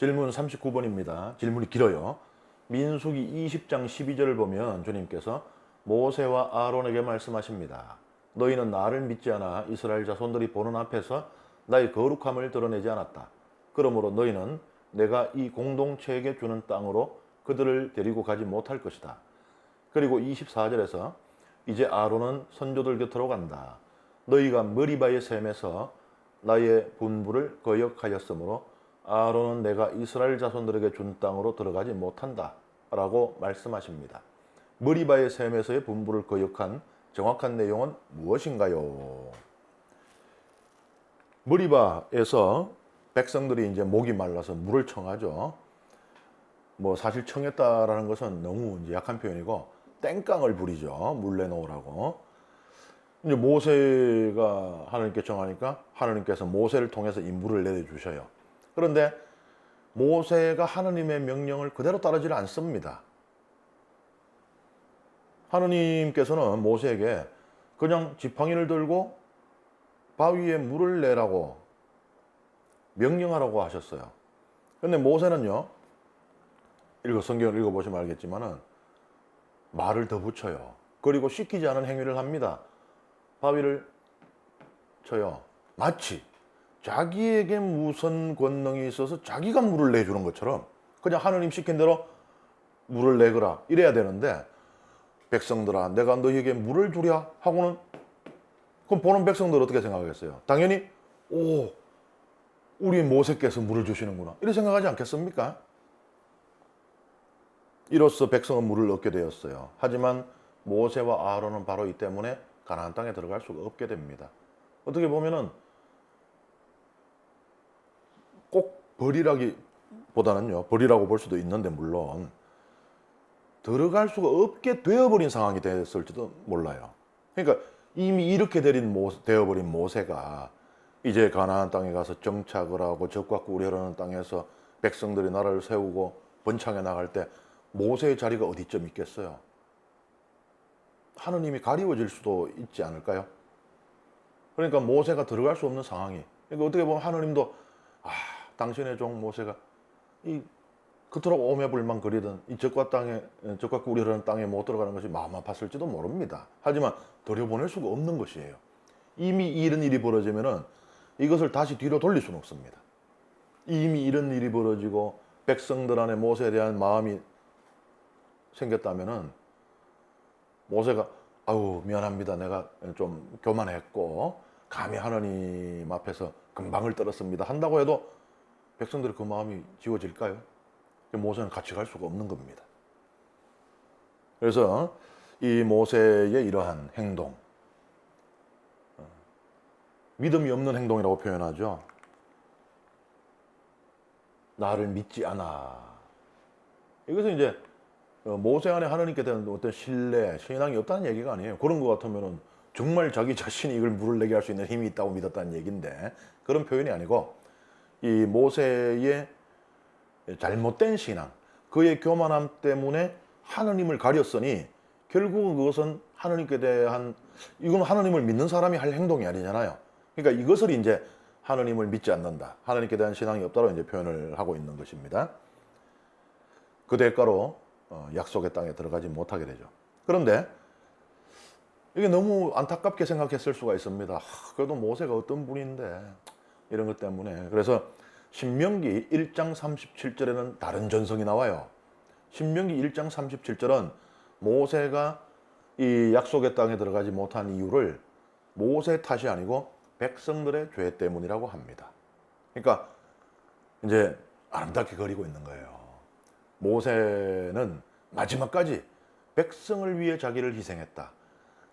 질문 39번입니다. 질문이 길어요. 민수기 20장 12절을 보면 주님께서 모세와 아론에게 말씀하십니다. 너희는 나를 믿지 않아 이스라엘 자손들이 보는 앞에서 나의 거룩함을 드러내지 않았다. 그러므로 너희는 내가 이 공동체에게 주는 땅으로 그들을 데리고 가지 못할 것이다. 그리고 24절에서 이제 아론은 선조들 곁으로 간다. 너희가 머리바의 샘에서 나의 분부를 거역하였으므로 아론은 내가 이스라엘 자손들에게 준 땅으로 들어가지 못한다 라고 말씀하십니다. 머리바의 샘에서의 분부를 거역한 정확한 내용은 무엇인가요? 머리바에서 백성들이 이제 목이 말라서 물을 청하죠. 뭐 사실 청했다라는 것은 너무 이제 약한 표현이고 땡깡을 부리죠. 물 내놓으라고. 이제 모세가 하나님께 청하니까 하나님께서 모세를 통해서 이 물을 내려주셔요. 그런데 모세가 하나님의 명령을 그대로 따르지 않습니다. 하나님께서는 모세에게 그냥 지팡이를 들고 바위에 물을 내라고 명령하라고 하셨어요. 그런데 모세는요, 성경을 읽어보시면 알겠지만은 말을 더 붙여요. 그리고 시키지 않은 행위를 합니다. 바위를 쳐요. 마치 자기에게 무슨 권능이 있어서 자기가 물을 내주는 것처럼 그냥 하나님 시킨 대로 물을 내거라 이래야 되는데, 백성들아 내가 너희에게 물을 주랴 하고는, 그럼 보는 백성들 어떻게 생각하겠어요? 당연히 오, 우리 모세께서 물을 주시는구나 이렇게 생각하지 않겠습니까? 이로써 백성은 물을 얻게 되었어요. 하지만 모세와 아론은 바로 이 때문에 가나안 땅에 들어갈 수가 없게 됩니다. 어떻게 보면은 꼭 벌이라기보다는요, 벌이라고 볼 수도 있는데 물론 들어갈 수가 없게 되어버린 상황이 됐을지도 몰라요. 그러니까 이미 이렇게 되어버린 모세가 이제 가나안 땅에 가서 정착을 하고 적과 꿀이 흐르는 땅에서 백성들이 나라를 세우고 번창해 나갈 때 모세의 자리가 어디쯤 있겠어요? 하느님이 가리워질 수도 있지 않을까요? 그러니까 모세가 들어갈 수 없는 상황이, 그러니까 어떻게 보면 하느님도 당신의 종 모세가 그토록 오매불만 거리던 이 적과 꿀이 흐르는 땅에 못 들어가는 것이 마음 아팠을지도 모릅니다. 하지만 들여보낼 수가 없는 것이에요. 이미 이런 일이 벌어지면은 이것을 다시 뒤로 돌릴 수는 없습니다. 이미 이런 일이 벌어지고 백성들 안에 모세에 대한 마음이 생겼다면은 모세가 아유 미안합니다. 내가 좀 교만했고 감히 하나님 앞에서 금방을 떨었습니다 한다고 해도 백성들의 그 마음이 지워질까요? 모세는 같이 갈 수가 없는 겁니다. 그래서 이 모세의 이러한 행동, 믿음이 없는 행동이라고 표현하죠. 나를 믿지 않아. 이것은 이제 모세 안에 하나님께 대한 어떤 신뢰, 신앙이 없다는 얘기가 아니에요. 그런 것 같으면 정말 자기 자신이 이걸 물을 내게 할 수 있는 힘이 있다고 믿었다는 얘기인데, 그런 표현이 아니고 이 모세의 잘못된 신앙, 그의 교만함 때문에 하나님을 가렸으니 결국은 그것은 하나님께 대한, 이건 하나님을 믿는 사람이 할 행동이 아니잖아요. 그러니까 이것을 이제 하나님을 믿지 않는다, 하나님께 대한 신앙이 없다고 이제 표현을 하고 있는 것입니다. 그 대가로 약속의 땅에 들어가지 못하게 되죠. 그런데 이게 너무 안타깝게 생각했을 수가 있습니다. 그래도 모세가 어떤 분인데 이런 것 때문에. 그래서 신명기 1장 37절에는 다른 전성이 나와요. 신명기 1장 37절은 모세가 이 약속의 땅에 들어가지 못한 이유를 모세 탓이 아니고 백성들의 죄 때문이라고 합니다. 그러니까 이제 아름답게 그리고 있는 거예요. 모세는 마지막까지 백성을 위해 자기를 희생했다.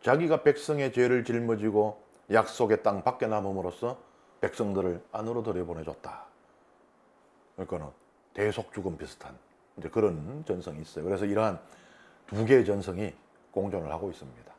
자기가 백성의 죄를 짊어지고 약속의 땅 밖에 남음으로써 백성들을 안으로 들여보내줬다. 그러니까는 대속 죽음 비슷한 이제 그런 전성이 있어요. 그래서 이러한 두 개의 전성이 공존을 하고 있습니다.